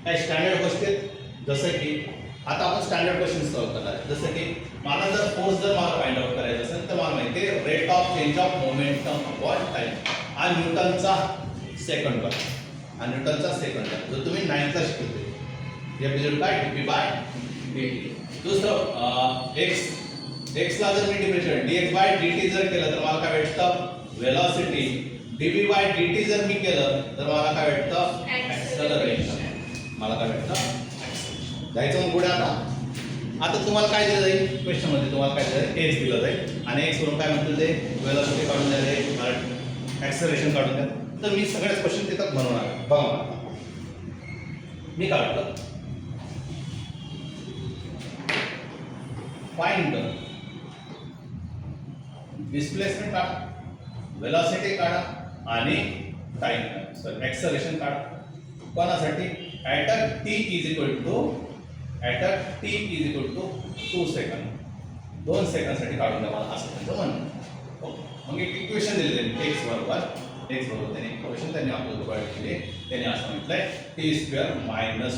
काही स्टँडर्ड गोष्टी आहेत, जसं की आता आपण स्टँडर्ड क्वेश्चन सॉल्व्ह करणार आहे. जसं की मला जर फोर्स जर मला फाइंड आउट करायचा असेल तर मला माहिती आहे rate of change of momentum upon time हा न्यूटनचा सेकंड लॉ, हा न्यूटनचा सेकंड लॉ जो तुम्ही 9th ला शिकवले. या बिजून काय dp बाय dt. दुसरं x ला जर मी डिफरन्शिएट dx बाय dt जर केलं तर मला काय भेटतं वेलोसिटी. dv बाय dt जर मी केलं तर मला काय भेटतं ऍक्सेलरेशन. मला काय भेटतं जायचं मग पुढे. आता तुम्हाला काय दिलं जाईल क्वेश्चन मध्ये, तुम्हाला काय दिलं जाईल x दिलं जाईल आणि x वरून काय म्हणतील ते वेलोसिटी काढून द्या रे, मला ऍक्सेलरेशन काढून द्या. तर मी सगळेच क्वेश्चन तिथं बनवणार आहे. बघा मला मी काढलं फाइंड डिस्प्लेसमेंट काढा, वेलोसिटी काढा आणि टाइम काढा, ऍक्सेलरेशन काढा. कोणासाठी at a t is equal to 2 second, 2 सेकंडसाठी काढून द्या मला, असं त्यांचं म्हणणं. मग एक इक्वेशन दिले त्यांनी x बरोबर त्यांनी इक्वेशन त्यांनी आपल्याला प्रोव्हाइड केली. त्यांनी असं म्हटलंय t² -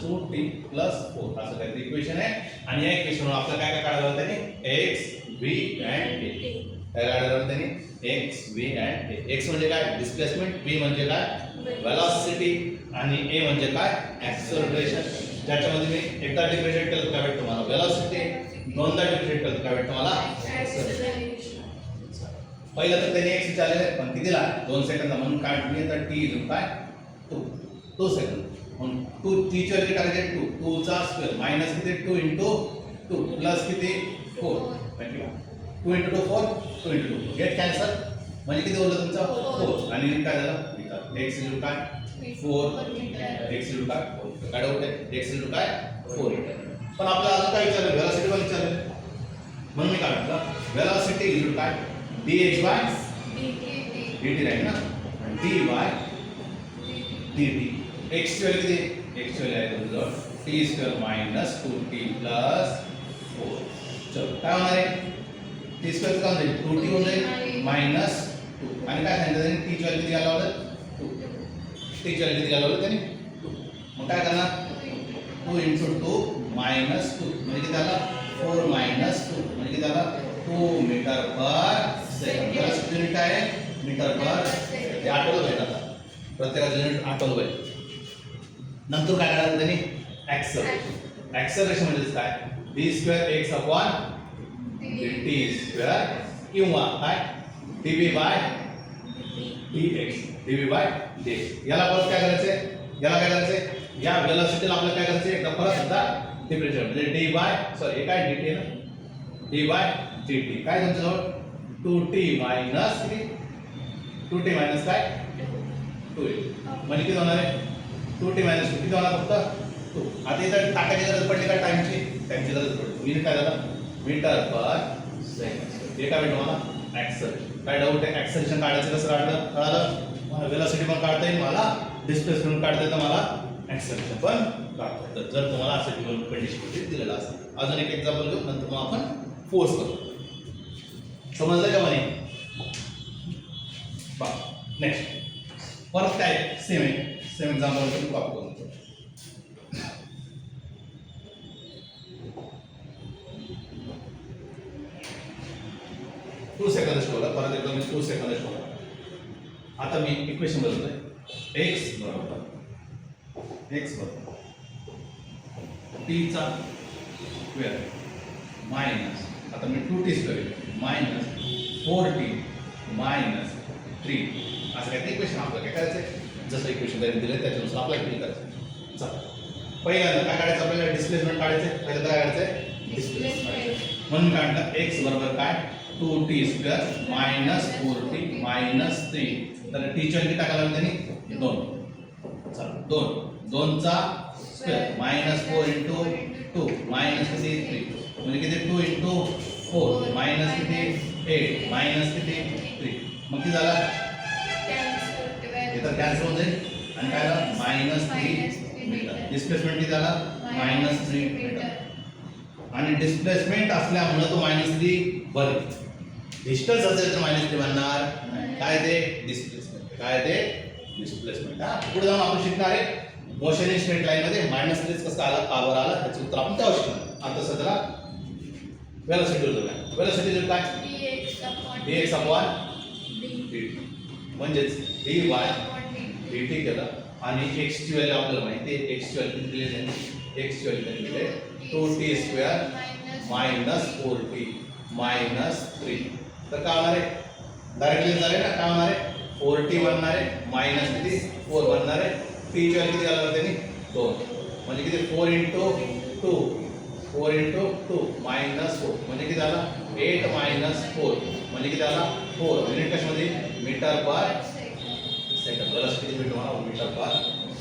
2t + 4 असं काहीतरी इक्वेशन आहे. आणि या इक्वेशनवर आपल्याला काय काय काढायला त्यांनी x v and a काय काढायला त्यांनी x v and a. x म्हणजे काय डिस्प्लेसमेंट, v म्हणजे काय वेलोसिटी आणि a म्हणजे काय ऍक्सेलरेशन. ज्याच्यामध्ये मी एकदा डिफरन्शिएट केलं तर काय भेटतं मला वेलोसिटी, दोनदा डिफरन्शिएट केलं तर काय भेटतं मला ऍक्सेलरेशन. पहिलं तर त्यांनी x विचारले पण कितीला 2 सेकंद म्हणून काढली तर t इज काय 2 सेकंद म्हणून 2 t ची व्हॅल्यू टाकायची 2 2 चा स्क्वेअर मायनस किती 2 into 2 प्लस किती 4 2 into 2 4 2 into 2 गेट कॅन्सल म्हणजे किती उरलं तुमचं 4 आणि काय झालं x इज काय 4 x इज काय 4 काय डाऊट आहे x इज काय 4 पण आपल्याला अजून काय विचारलं वेलोसिटी पण विचारलं म्हणून मी काढलं वेलोसिटी इज काय dx by dt राहील ना dy dt. x ची व्हॅल्यू किती x ची व्हॅल्यू आहे तुमचं t² - 2t + 4. चल काय होणार आहे t² काय होईल 2t होऊन जाईल मायनस 2 आणि काय सांगितलं त्यांनी t ची व्हॅल्यू किती घालावं 2 t ची व्हॅल्यू किती घालावं त्यांनी 2. मग काय करणार 2 into 2 - 2 म्हणजे किती झालं 4 - 2 म्हणजे किती झालं 2 मीटर पर सेकंड. त्याला युनिट आहे मीटर पर सेकंड. हे आठवलं पाहिजे आता प्रत्येकाचं युनिट आठवलं पाहिजे. नंतर काय करायचं त्यांनी ऍक्सेलरेशन. ऍक्सेलरेशन म्हणजे काय d² x dt² किंवा काय dv बाय dx. याला परत काय करायचंय याला काय करायचंय या वेलोसिटीला आपल्याला काय करायचंय एकदा परत एकदा डिफरन्शिएट म्हणजे d बाय सॉरी हे काय dt आहे ना d बाय dt काय तुमच्याजवळ 2t मायनस 2t मायनस काय 2 म्हणजे किती होणार आहे 2t मायनस 2 किती होणार फक्त 2. आता इथं टाकायची गरज पडली का टाइमची गरज पडली. युनिट काय झालं मीटर पर सेकंड. हे काय भेटलं मला ऍक्सेलरेशन. काय डाऊट आहे ऍक्सेलरेशन काढायचं कसं काढलं कळालं मला वेलोसिटी पण काढता येईल मला डिस्प्लेसमेंट काढता येतं मला ऍक्सेलरेशन पण काढता येतं जर तुम्हाला असं गिवन कंडिशन दिलेलं असेल. अजून एक एक्झाम्पल घेऊ नंतर मग आपण फोर्स करू. समजलं का म्हणे बा नेक्स्ट परत काय सेम एक्झाम्पल करून कॉपी करून 2 सेकंद ठेवलं परत एकदा मी 2 सेकंद ठेवलं. आता मी इक्वेशन बदलतोय x बरोबर t चा स्क्वेअर मायनस आता मी 2t square minus 4t minus 3 असं काय इक्वेशन आपल्याला काय करायचं जसं इक्वेशन त्यांनी दिलं त्याच्यानुसार आपल्याला फिल करायचं. चला पहिल्यांदा काय काढायचं आपल्याला डिस्प्लेसमेंट काढायचं. पहिल्यांदा काय काढायचं डिस्प्लेसमेंट म्हणून काढलं x बरोबर काय 2t² मायनस 4t मायनस 3 तर t ची व्हॅल्यू टाकायला त्यांनी 2 चला 2 चा स्क्वेअर मायनस 4 into 2 मायनस किती 3 म्हणजे किती 2 into 4 मायनस किती 8 मायनस किती 3 मग किती झाला इथं कॅन्सल होऊन जाईल आणि काय झालं -3 मीटर. डिस्प्लेसमेंट किती झाला -3 मीटर आणि डिस्प्लेसमेंट असल्यामुळे तो -3 बरेल. डिस्टन्स असेल तर -3 बनणार काय ते डिस्प्लेसमेंट काय ते डिस्प्लेसमेंट. पुढे जाऊन आपण शिकणार आहे मोशन इन स्ट्रेट लाईन मध्ये मायनस 3 कसं आला का बरं आला त्याचं उत्तर आपण त्यावर शिकणार. आता सध्याला वेलोसिटी जोडूया. वेलोसिटी जोड काय dx अपॉन dt म्हणजेच dy dt केलं आणि x ची व्हॅल्यू आपल्याला माहिती आहे. x ची व्हॅल्यू किती दिली आहे? x ची व्हॅल्यू दिली आहे 2t² मायनस 4t मायनस 3. तर काय होणार आहे? डायरेक्टली झाले ना. काय होणार आहे? 4t बनणार आहे मायनस किती 4 बनणार आहे. t ची व्हॅल्यू किती आला त्यांनी 2 म्हणजे किती 4 into 2 4 into 2 मायनस 4 म्हणजे किती झाला 8 मायनस 4 म्हणजे किती झाला 4. युनिट कशामध्ये मीटर पर सेकंड. बरं किती भेटू मला मीटर पर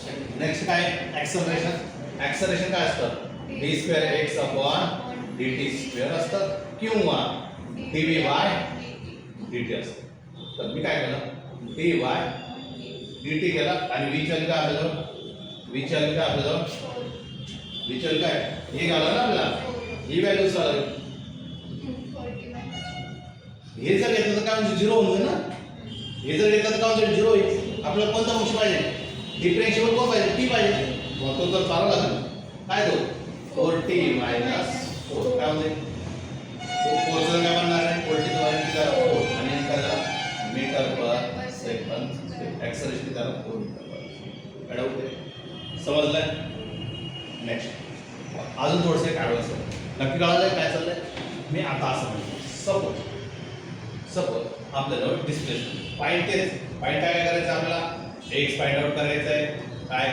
सेकंड. नेक्स्ट काय ऍक्सेलरेशन. ऍक्सेलरेशन काय असतं d²x अपॉन dt² असतं किंवा dv बाय dt असतं. तर मी काय केलं dy dt केला आणि v ची व्हॅल्यू काय आपल्याला v ची व्हॅल्यू काय आपल्याला v ची व्हॅल्यू काय हे घाला ना आपल्याला ही व्हॅल्यू चालेल. हे जर घेतलं तर काय म्हणजे 0 होऊन जाईल ना. हे जर घेतलं तर काय म्हणजे 0 होईल. आपल्याला कोणता फंक्शन पाहिजे डिफरन्शिएबल कोण पाहिजे t पाहिजे. मग तो तर चालू लागेल काय तो 4t मायनस 4 काय म्हणजे 4 चं काय बनणार आहे 4t चं व्हॅल्यू किती आहे 4 आणि नंतर मीटर पर सेकंड ऍक्सेलरेशन किती आहे 4 मीटर पर. काय डाऊट आहे समजलं. नेक्स्ट अजून थोडंसं काय व्हायचं नक्की कळालं काय चाललंय. मी आता असं म्हणतो सपोज आपल्याजवळ डिस्प्लेसमेंट पॉईंट तेच पॉईंट काय करायचं आपल्याला x फाइंड आउट करायचं आहे काय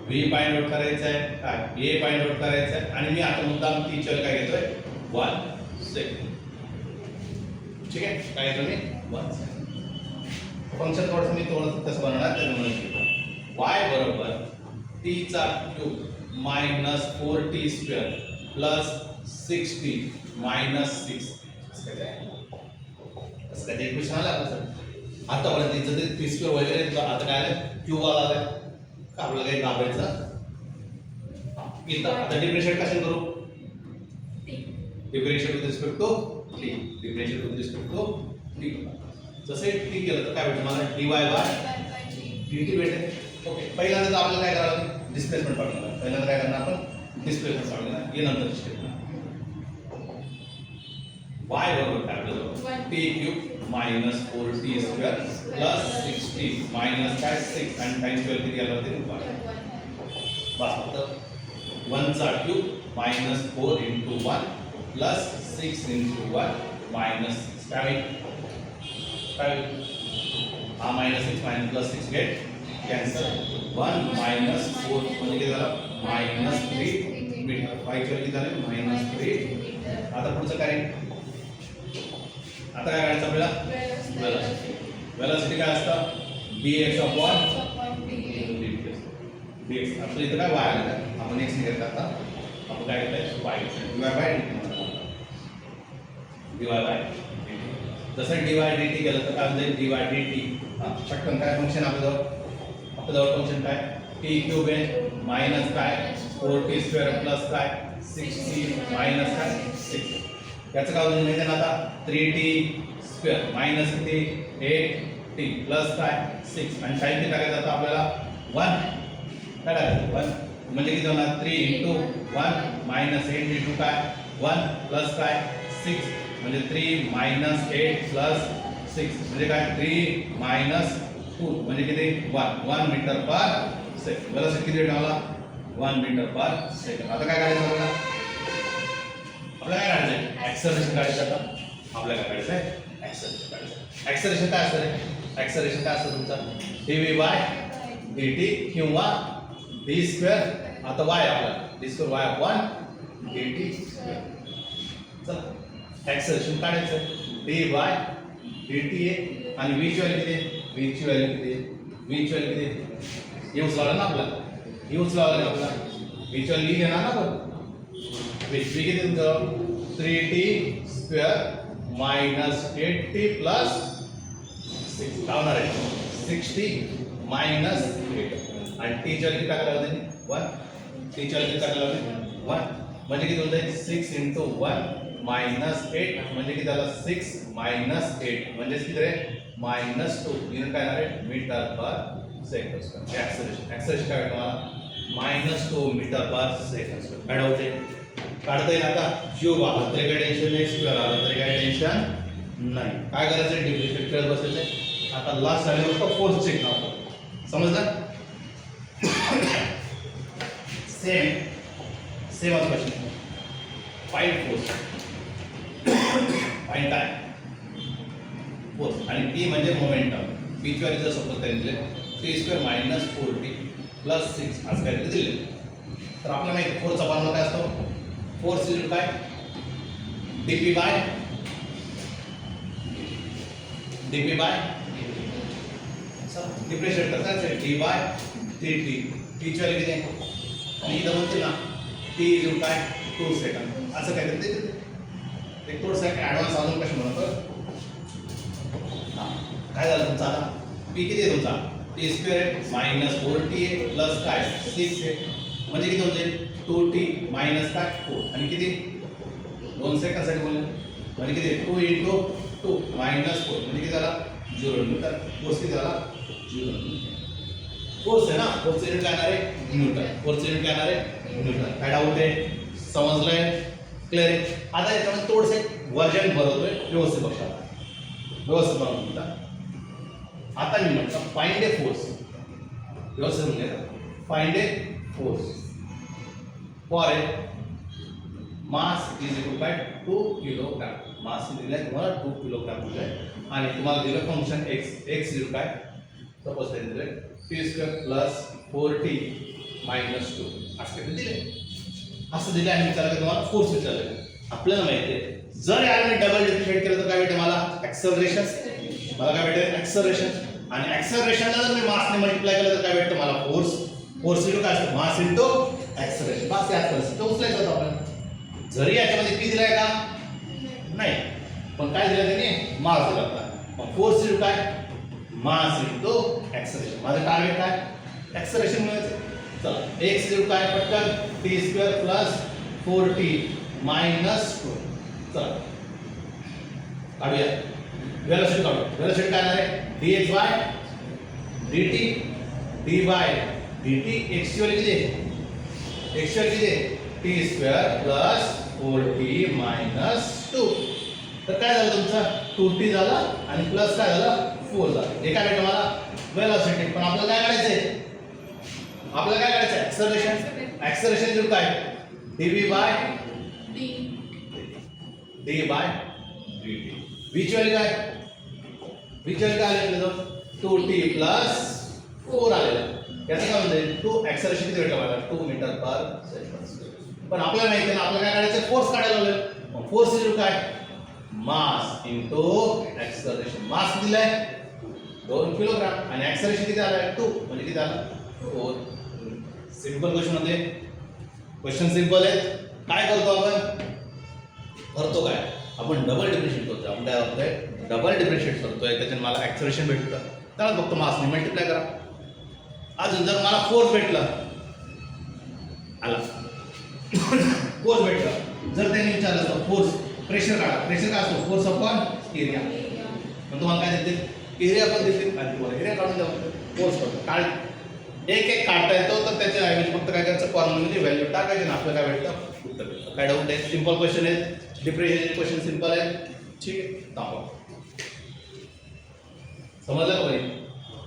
v फाइंड आउट करायचं आहे काय a फाइंड आउट करायचं आहे आणि मी आता मुद्दाम टीचर काय घेतोय 1 सेकंड. ठीक आहे काय घेतो मी 1 सेकंड. फंक्शन थोडंसं तसं बनवणार त्याच्यामुळे y बरोबर t चा cube minus 4t² plus 6t minus 6 असं काय इक्वेशन आलं आपलं सर. आतापर्यंत जर ते t² वगैरे आता काय आलं क्यूब आला आहे का आपल्याला काही घाबरायचं इथं. आता डिफरन्शिएट कशाने करू differentiate with respect to t differentiate with respect to t. जसे t केलं तर काय भेटेल मला dy बाय dt भेटेल. ओके पहिल्यांदा तर आपल्याला काय करावं लागेल डिस्प्लेसमेंट काढणार. पहिल्यांदा काय करणार आपण डिस्प्लेसमेंट काढणार हे नंतर स्टेप y बरोबर काय आपल्याला t cube minus 4t² plus 6t minus काय 6 आणि टाइम 12 किती आला होते 1 बस फक्त 1 चा cube minus 4 into 1 plus 6 into 1 minus 6 काय हा minus 6 minus plus 6 get cancel 1 minus 4 म्हणजे किती झालं मायनस 3 मीटर. y ची व्हॅल्यू झाली मायनस 3. आता पुढचं काय आता काय करायचं आपल्याला वेलोसिटी काय असतं dx अपॉन dx. आपलं इथं काय y आलं आपण x घेतला आता आपण काय घेतलंय y dy बाय जसं dy dt केलं तर काय होईल dy dt पटकन काय फंक्शन आपल्याजवळ फंक्शन काय t क्यूब आहे मायनस काय 4t² प्लस काय 6t मायनस काय 6. याचं काय होईल माहिती आहे ना आता 3t² मायनस किती 8t प्लस काय 6 आणि टाइम किती टाकायचं आता आपल्याला 1 काय टाकायचं 1 म्हणजे किती होणार 3 into 1 मायनस 8 into काय 1 प्लस काय 6 म्हणजे 3 मायनस 8 प्लस 6 म्हणजे काय 3 मायनस 2 म्हणजे किती 1 मीटर पर सेकंड. वेलोसिटी किती भेटला 1 मीटर पर सेकंड. आता काय करायचं आपल्याला काय काढायचं ऍक्सेलरेशन काढायचं. आता आपल्याला काय काढायचं ऍक्सेलरेशन काढायचं. ऍक्सेलरेशन काय असतं ऍक्सेलरेशन काय असतं तुमचं dv बाय dt किंवा d². आता y आपला d² y अपॉन dt. चला ऍक्सेलरेशन काढायचं d बाय dt आहे आणि v ची व्हॅल्यू किती v ची व्हॅल्यू किती v ची व्हॅल्यू किती हे उचलावं ना आपल्याला हे उचलावं लागेल आपल्याला v ची व्हॅल्यू घेणार ना आपण v किती तुमचं 3t² मायनस 8t प्लस 6 लावणार आहे 6t मायनस 8 आणि t च्या किती टाकायला होते 1 t च्या किती टाकायला होते 1 म्हणजे किती होते 6 into 1 मायनस 8 म्हणजे किती झालं 6 मायनस 8 म्हणजे किती रे मायनस 2 युनिट काय आहे मीटर पर सेकंड. ऍक्सेलरेशन काय तुम्हाला -2 मीटर पर सेकंड काय डाऊट आहे काढता येईल आता क्यूब आला तरी काय टेन्शन नाही स्क्वेअर आला तरी काय टेन्शन नाही काय करायचं डिफरन्शिएट करत बसायचं आता लास्ट आले फक्त फोर्स चेक करतो समजलं सेम आज क्वेश्चन फाइंड फोर्स फाइंड काय फोर्स आणि टी म्हणजे मोमेंटम पीची व्हॅल्यू जर सपोज त्यांनी दिले t² - 4t + 6 आज काय दिले तर आपल्याला माहिती फोर्सचा फॉर्म्युला काय असतो फोर्स इज काय dp बाय डिफरन्शिएट करता येईल d बाय dt टीची व्हॅल्यू किती आहे आणि इथं म्हणतील ना t इज काय 2 सेकंद असं काय करते एक थोडंसं ॲडव्हान्स अजून कशी म्हणतो काय झालं तुमचा आता p किती आहे तुमचा t² - 4t प्लस काय 6 आहे म्हणजे किती होते 2t मायनस काय 4 आणि किती 2 सेकंदसाठी बोलले म्हणजे किती 2 × 2 -4 म्हणजे किती झाला 0 न्यूटन फोर्स किती झाला 0 फोर्स आहे ना फोर्स युनिट काय येणार आहे न्यूटन फोर्स युनिट काय येणार आहे न्यूटन काय डाऊट आहे समजलंय क्लिअर आहे आता याच्यामध्ये थोडंसं वर्जन बनवतोय व्यवस्थित बघा व्यवस्थित बनवतो आता मी म्हटलं फाइंड ए फोर्स व्यवस्थित म्हणजे find a force for a mass is equal bye 2 kilogram mass दिलाय तुम्हाला 2 किलोग्राम दिलाय आणि तुम्हाला दिलं फंक्शन x इज काय सपोज ते दिले t² + 4t - 2 असं दिले असं दिले आणि विचारलं की तुम्हाला फोर्स विचारलं आपल्याला माहिती आहे जर याने डबल डिफरन्शिएट केलं तर काय भेटेल मला ऍक्सेलरेशन मला काय भेटेल ऍक्सेलरेशन आणि ऍक्सेलरेशनला जर मी मासने मल्टिप्लाय केलं तर काय भेटतं मला फोर्स फोर्स इक्वल काय असतं मास इनटू ऍक्सेलरेशन मास याच परिस्थितीत उचलायचं होतं आपण जरी याच्यामध्ये p दिलाय का नाही पण काय दिलं त्याने मास दिला होता मग फोर्स इक्वल काय मास इनटू ऍक्सेलरेशन माझं टार्गेट काय ऍक्सेलरेशन मिळायचं चला x इक्वल काय पटकन t² + 4t - 2 चला काढूया वेलोसिटी काढू वेलोसिटी काय आहे dx by dt d by dt x ची व्हॅल्यू किती आहे x ची व्हॅल्यू किती आहे t² + 4t - 2 तर काय झालं तुमचं 2t झाला आणि प्लस काय झालं 4 झालं हे काय भेटलं मला वेलोसिटी पण आपल्याला काय काढायचंय आपल्याला काय करायचं ऍक्सेलरेशन ऍक्सेलरेशन म्हणजे काय dv by d by dt v ची व्हॅल्यू काय v ची व्हॅल्यू काय आलेलं 2t + 4 आलेलं याचं काय म्हणजे 2 ऍक्सेलरेशन किती भेटलं मला 2 मीटर पर सेकंद पण आपल्याला माहिती आहे ना आपल्याला काय करायचं फोर्स काढायला लावलं मग फोर्स इज काय मास इनटू ऍक्सेलरेशन मास किती दिलाय 2 किलोग्राम आणि ऍक्सेलरेशन किती आलं 2 म्हणजे किती आलं 4 सिंपल क्वेश्चन होते क्वेश्चन सिंपल आहे काय करतो आपण करतो काय आपण डबल डिफरन्शिएट करतो आपण काय करतोय डबल डिफरन्शिएट करतोय त्याच्याने मला ऍक्सेलरेशन भेटतं त्याला फक्त मासने मल्टिप्लाय करा अजून जर मला फोर्स भेटला आला फोर्स भेटला जर त्यांनी विचारलं असतं फोर्स प्रेशर काढा प्रेशर काय असतो फोर्स अपॉन एरिया पण तुम्हाला काय देते एरिया पण देते आणि तुम्हाला एरिया काढून द्यावं फोर्स करतो काढ एक काढता येतो तर त्याच्या ऐवजी फक्त काय करायचं फॉर्म्युलामध्ये व्हॅल्यू टाकायची ना आपल्याला काय भेटतं उत्तर भेटतं काय डाऊट आहे सिंपल क्वेश्चन आहे डिफरन्शिएशन क्वेश्चन सिंपल आहे ठीक आहे थांबा समजलं का भाई